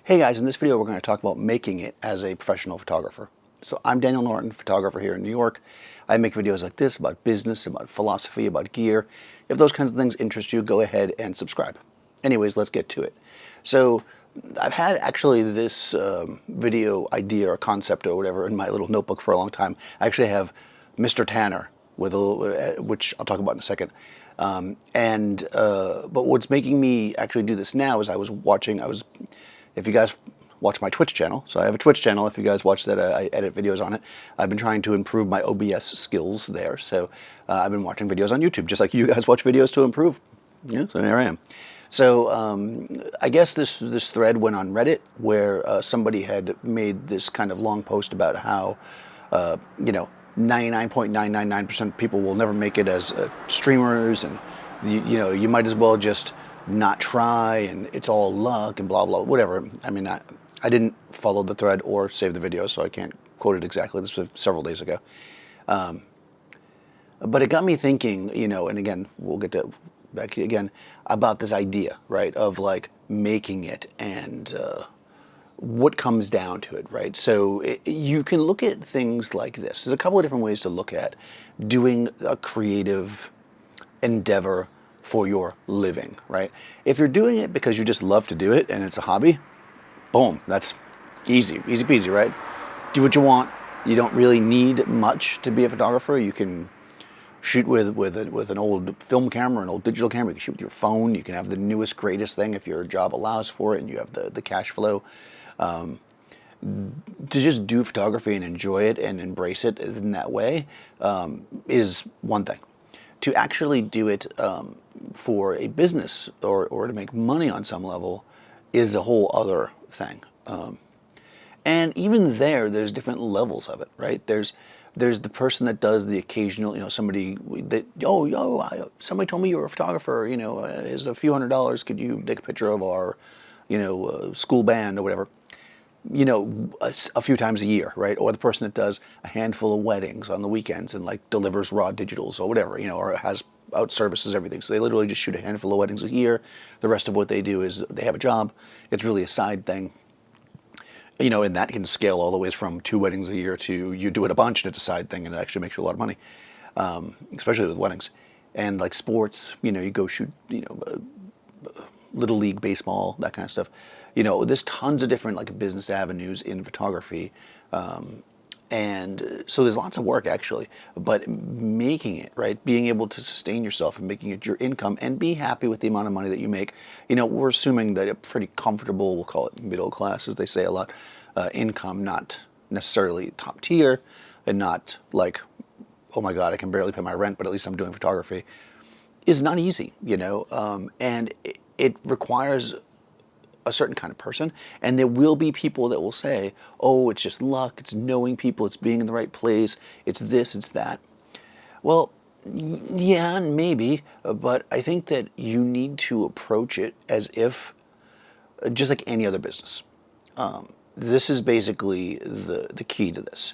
Hey guys, in this video we're going to talk about making it as a professional photographer. So I'm Daniel Norton, photographer here in New York. I make videos like this about business, about philosophy, about gear. If those kinds of things interest you, go ahead and subscribe. Anyways, let's get to it. So I've had actually this video idea or concept or whatever in my little notebook for a long time. I actually have Mr. Tanner, with a little, which I'll talk about in a second. But what's making me actually do this now is if you guys watch my Twitch channel, so I have a Twitch channel, if you guys watch that, I edit videos on it. I've been trying to improve my OBS skills there, so I've been watching videos on YouTube, just like you guys watch videos to improve. Yeah, so here I am. So I guess this thread went on Reddit, where somebody had made this kind of long post about how, 99.999% of people will never make it as streamers, and you might as well just not try, and it's all luck and blah blah whatever. I mean, I didn't follow the thread or save the video, so I can't quote it exactly. This was several days ago, but it got me thinking. And again, we'll get to back again about this idea, right, of like making it and what comes down to it, right? So you can look at things like this. There's a couple of different ways to look at doing a creative endeavor for your living, right? If you're doing it because you just love to do it and it's a hobby, boom, that's easy peasy, right? Do what you want. You don't really need much to be a photographer. You can shoot with an old film camera, an old digital camera. You can shoot with your phone. You can have the newest, greatest thing if your job allows for it and you have the cash flow. To just do photography and enjoy it and embrace it in that way is one thing. To actually do it for a business or to make money on some level is a whole other thing. And even there's different levels of it, right? There's the person that does the occasional, somebody that, somebody told me you were a photographer, is a few $100s, could you take a picture of our, school band or whatever, a few times a year, right? Or the person that does a handful of weddings on the weekends and like delivers raw digitals or whatever, or has out services everything. So they literally just shoot a handful of weddings a year. The rest of what they do is they have a job. It's really a side thing. And that can scale all the ways from 2 weddings a year to you do it a bunch and it's a side thing and it actually makes you a lot of money, especially with weddings. And like sports, you go shoot, little league baseball, that kind of stuff. There's tons of different like business avenues in photography. And so there's lots of work actually, but making it, right, being able to sustain yourself and making it your income and be happy with the amount of money that you make, we're assuming that a pretty comfortable, we'll call it middle class, as they say a lot, income, not necessarily top tier and not like, oh my God, I can barely pay my rent, but at least I'm doing photography, is not easy, and it requires a certain kind of person, and there will be people that will say, oh, it's just luck, it's knowing people, it's being in the right place, it's this, it's that. Well, yeah, maybe, but I think that you need to approach it as if, just like any other business. This is basically the key to this.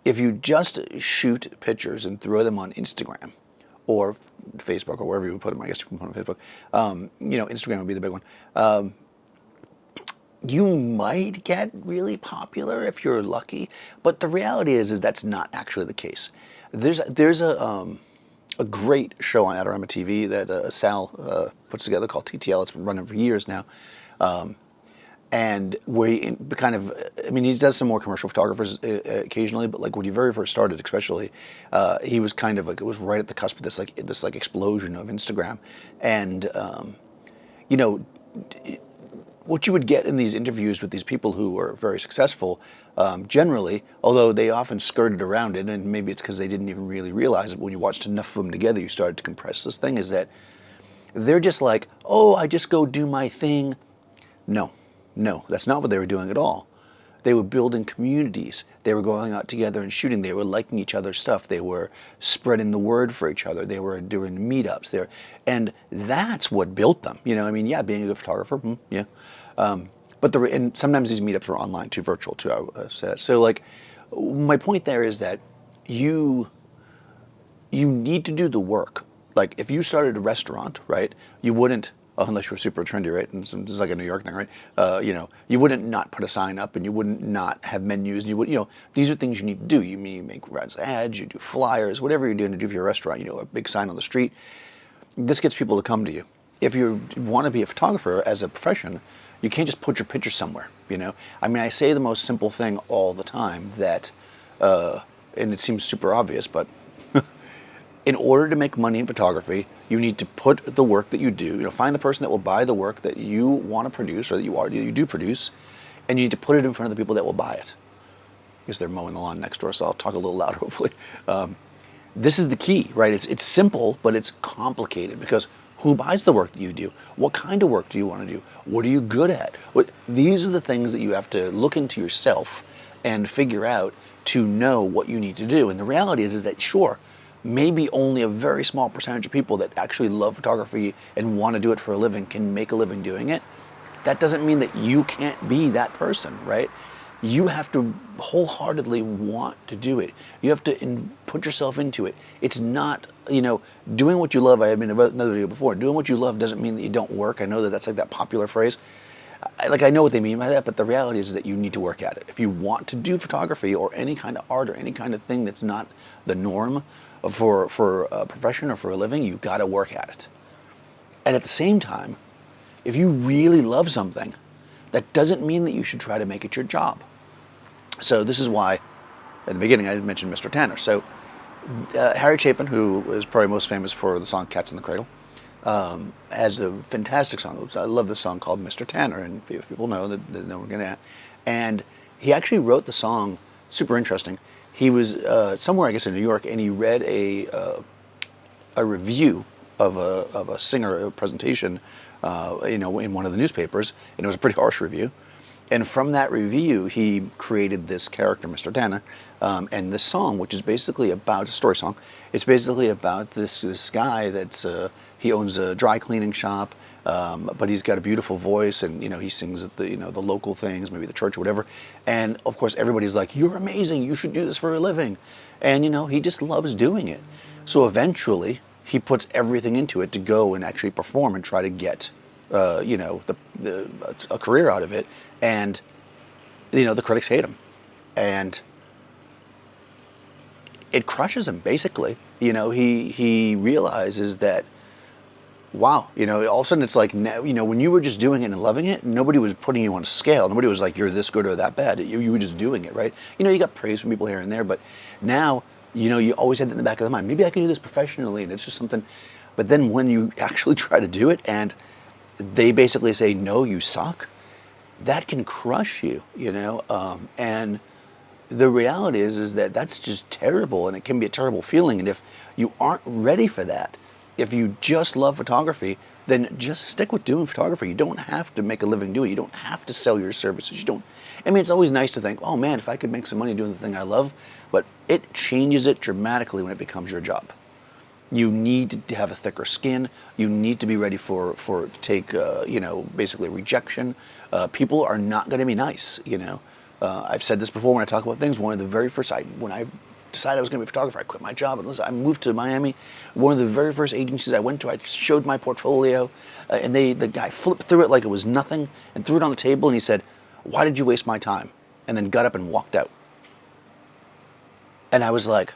If you just shoot pictures and throw them on Instagram or Facebook or wherever you would put them, I guess you can put them on Facebook, Instagram would be the big one. You might get really popular if you're lucky, but the reality is that's not actually the case. There's a great show on Adorama TV that Sal puts together called TTL. It's been running for years now, and where he he does some more commercial photographers occasionally, but like when he very first started, especially, he was kind of like, it was right at the cusp of this explosion of Instagram, and what you would get in these interviews with these people who were very successful, generally, although they often skirted around it, and maybe it's because they didn't even really realize it, when you watched enough of them together, you started to compress this thing, is that they're just like, oh, I just go do my thing. No, that's not what they were doing at all. They were building communities. They were going out together and shooting. They were liking each other's stuff. They were spreading the word for each other. They were doing meetups. And that's what built them. Being a good photographer, yeah. And sometimes these meetups are online too, virtual too. I would say that. So like, my point there is that you need to do the work. Like if you started a restaurant, right, you wouldn't unless you were super trendy, right? And this is like a New York thing, right? You wouldn't not put a sign up, and you wouldn't not have menus. And you would, these are things you need to do. You make ads, you do flyers, whatever you're doing to do for your restaurant. A big sign on the street. This gets people to come to you. If you want to be a photographer as a profession, you can't just put your picture somewhere. I say the most simple thing all the time that, and it seems super obvious, but in order to make money in photography, you need to put the work that you do, find the person that will buy the work that you want to produce or that you do produce, and you need to put it in front of the people that will buy it. I guess they're mowing the lawn next door, so I'll talk a little louder, hopefully. This is the key, right? It's simple, but it's complicated because who buys the work that you do? What kind of work do you want to do? What are you good at? These are the things that you have to look into yourself and figure out to know what you need to do. And the reality is that, sure, maybe only a very small percentage of people that actually love photography and want to do it for a living can make a living doing it. That doesn't mean that you can't be that person, right? You have to wholeheartedly want to do it. You have to put yourself into it. It's not, doing what you love. I made another video before. Doing what you love doesn't mean that you don't work. I know that that's like that popular phrase. I know what they mean by that, but the reality is that you need to work at it. If you want to do photography or any kind of art or any kind of thing that's not the norm for a profession or for a living, you got to work at it. And at the same time, if you really love something, that doesn't mean that you should try to make it your job. So this is why, at the beginning, I mentioned Mr. Tanner. So Harry Chapin, who is probably most famous for the song Cats in the Cradle, has a fantastic song. I love this song called Mr. Tanner, and if people know, that know we're going to. And he actually wrote the song, super interesting. He was somewhere, I guess, in New York, and he read a review of a singer, a presentation, in one of the newspapers, and it was a pretty harsh review. And from that review, he created this character, Mr. Tanner, and this song, which is basically about a story song. It's basically about this guy that's he owns a dry cleaning shop, but he's got a beautiful voice, and he sings at the the local things, maybe the church or whatever. And of course, everybody's like, "You're amazing! You should do this for a living," and he just loves doing it. So eventually, he puts everything into it to go and actually perform and try to get a career out of it. And the critics hate him, and it crushes him. Basically, he realizes that, wow, all of a sudden it's like, when you were just doing it and loving it, nobody was putting you on a scale. Nobody was like, you're this good or that bad. You were just doing it, right? You got praise from people here and there, but now, you always had that in the back of the mind. Maybe I can do this professionally, and it's just something. But then when you actually try to do it, and they basically say, no, you suck, that can crush you, and the reality is that that's just terrible, and it can be a terrible feeling. And if you aren't ready for that, if you just love photography, then just stick with doing photography. You don't have to make a living doing it. You don't have to sell your services. It's always nice to think, oh man, if I could make some money doing the thing I love, but it changes it dramatically when it becomes your job. You need to have a thicker skin. You need to be ready to take, basically rejection. People are not going to be nice, I've said this before when I talk about things. One of the very first, when I decided I was going to be a photographer, I quit my job and I moved to Miami. One of the very first agencies I went to, I showed my portfolio, and the guy flipped through it like it was nothing and threw it on the table, and he said, "Why did you waste my time?" And then got up and walked out. And I was like,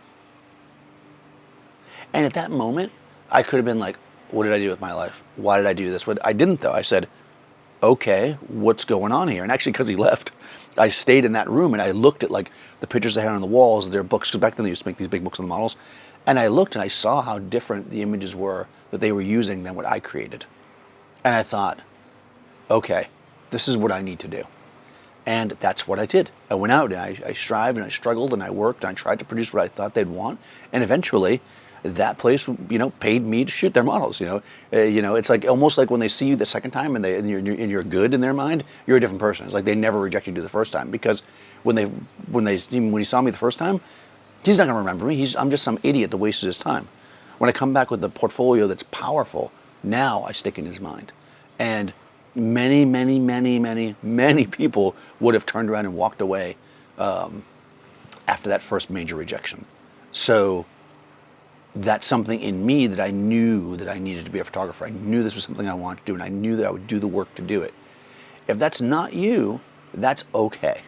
and at that moment, I could have been like, what did I do with my life? Why did I do this? I didn't, though. I said, okay, what's going on here? And actually, because he left, I stayed in that room and I looked at like the pictures they had on the walls, their books, because back then they used to make these big books on the models. And I looked and I saw how different the images were that they were using than what I created. And I thought, okay, this is what I need to do. And that's what I did. I went out and I strived and I struggled and I worked and I tried to produce what I thought they'd want. And eventually, that place, paid me to shoot their models. It's like almost like when they see you the second time and you're good in their mind, you're a different person. It's like they never rejected you the first time, because when he saw me the first time, he's not going to remember me. I'm just some idiot that wasted his time. When I come back with a portfolio that's powerful, now I stick in his mind. And many, many, many, many, many people would have turned around and walked away after that first major rejection. So that's something in me that I knew that I needed to be a photographer. I knew this was something I wanted to do, and I knew that I would do the work to do it. If that's not you, that's okay.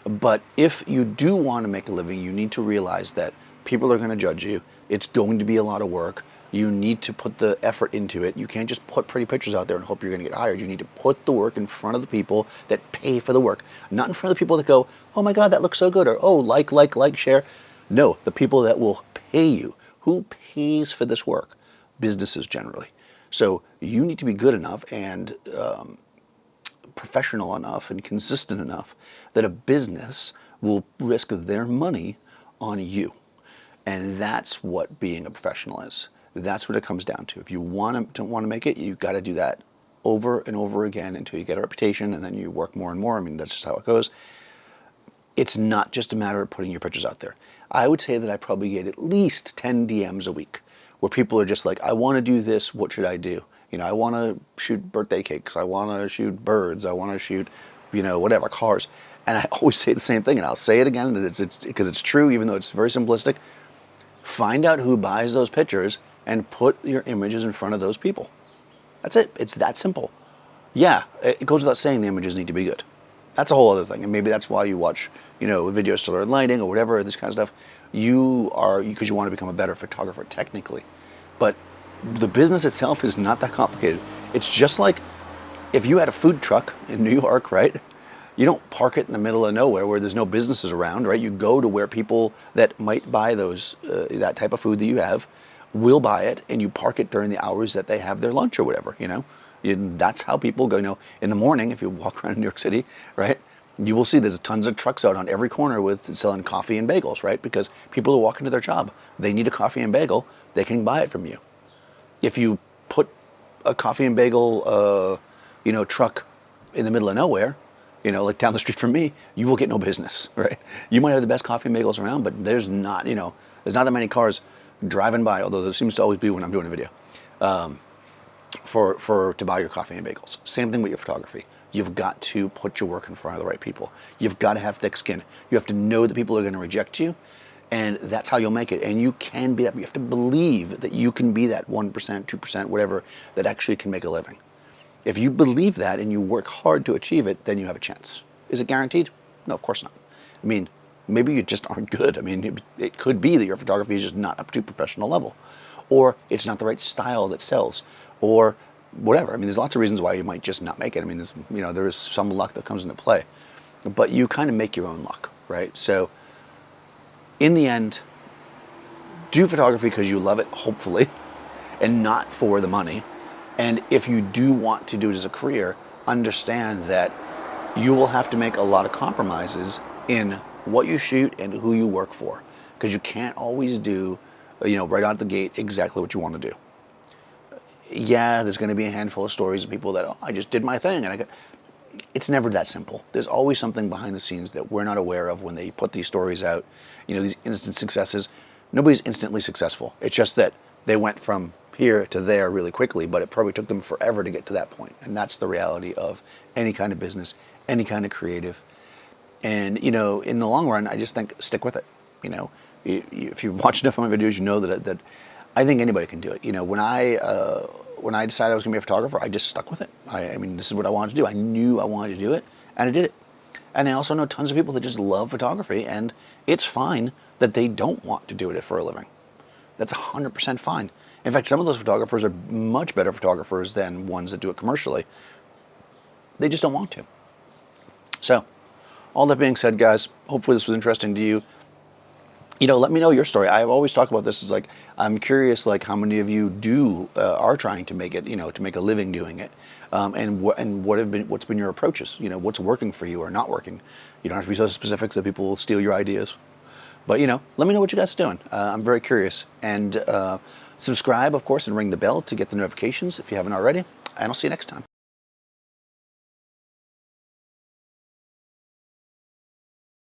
But if you do want to make a living, you need to realize that people are going to judge you. It's going to be a lot of work. You need to put the effort into it. You can't just put pretty pictures out there and hope you're going to get hired. You need to put the work in front of the people that pay for the work, not in front of the people that go, oh my God, that looks so good, or oh, like, share. No, the people that will pay you. Who pays for this work? Businesses generally. So you need to be good enough and professional enough and consistent enough that a business will risk their money on you. And that's what being a professional is. That's what it comes down to. If you don't want to make it, you've got to do that over and over again until you get a reputation, and then you work more and more. I mean, that's just how it goes. It's not just a matter of putting your pictures out there. I would say that I probably get at least 10 DMs a week where people are just like, I want to do this, what should I do? You know, I want to shoot birthday cakes, I want to shoot birds, I want to shoot, you know, whatever, cars. And I always say the same thing, and I'll say it again, because it's true, even though it's very simplistic. Find out who buys those pictures and put your images in front of those people. That's it. It's that simple. Yeah, it goes without saying the images need to be good. That's a whole other thing, and maybe that's why you watch, you know, videos to learn lighting or whatever, this kind of stuff. Because you want to become a better photographer technically. But the business itself is not that complicated. It's just like if you had a food truck in New York, right? You don't park it in the middle of nowhere where there's no businesses around, right? You go to where people that might buy those that type of food that you have will buy it, and you park it during the hours that they have their lunch or whatever, you know? That's how people go, you know, in the morning, if you walk around New York City, right? You will see there's tons of trucks out on every corner with selling coffee and bagels, right? Because people are walking to their job. They need a coffee and bagel. They can buy it from you. If you put a coffee and bagel, truck in the middle of nowhere, you know, like down the street from me, you will get no business, right? You might have the best coffee and bagels around, but there's not that many cars driving by, although there seems to always be when I'm doing a video, to buy your coffee and bagels. Same thing with your photography. You've got to put your work in front of the right people. You've got to have thick skin. You have to know that people are going to reject you, and that's how you'll make it. And you can be that. You have to believe that you can be that 1%, 2%, whatever, that actually can make a living. If you believe that and you work hard to achieve it, then you have a chance. Is it guaranteed? No, of course not. I mean, maybe you just aren't good. I mean, it could be that your photography is just not up to professional level, or it's not the right style that sells, or whatever. I mean, there's lots of reasons why you might just not make it. I mean, there is some luck that comes into play, but you kind of make your own luck, right? So in the end, do photography because you love it, hopefully, and not for the money. And if you do want to do it as a career, understand that you will have to make a lot of compromises in what you shoot and who you work for, because you can't always do, right out the gate exactly what you want to do. Yeah, there's going to be a handful of stories of people that, I just did my thing, and it's never that simple. There's always something behind the scenes that we're not aware of when they put these stories out. These instant successes. Nobody's instantly successful. It's just that they went from here to there really quickly, but it probably took them forever to get to that point. And that's the reality of any kind of business, any kind of creative. And, in the long run, I just think stick with it. If you've watched enough of my videos, you know that I think anybody can do it. When I decided I was going to be a photographer, I just stuck with it. I mean, this is what I wanted to do. I knew I wanted to do it, and I did it. And I also know tons of people that just love photography, and it's fine that they don't want to do it for a living. That's 100% fine. In fact, some of those photographers are much better photographers than ones that do it commercially. They just don't want to. So, all that being said, guys, hopefully this was interesting to you. Let me know your story. I've always talked about this. It's like, I'm curious, how many of you are trying to make it, to make a living doing it, and what's been your approaches? What's working for you or not working? You don't have to be so specific so people will steal your ideas. But let me know what you guys are doing. I'm very curious. And subscribe, of course, and ring the bell to get the notifications if you haven't already. And I'll see you next time.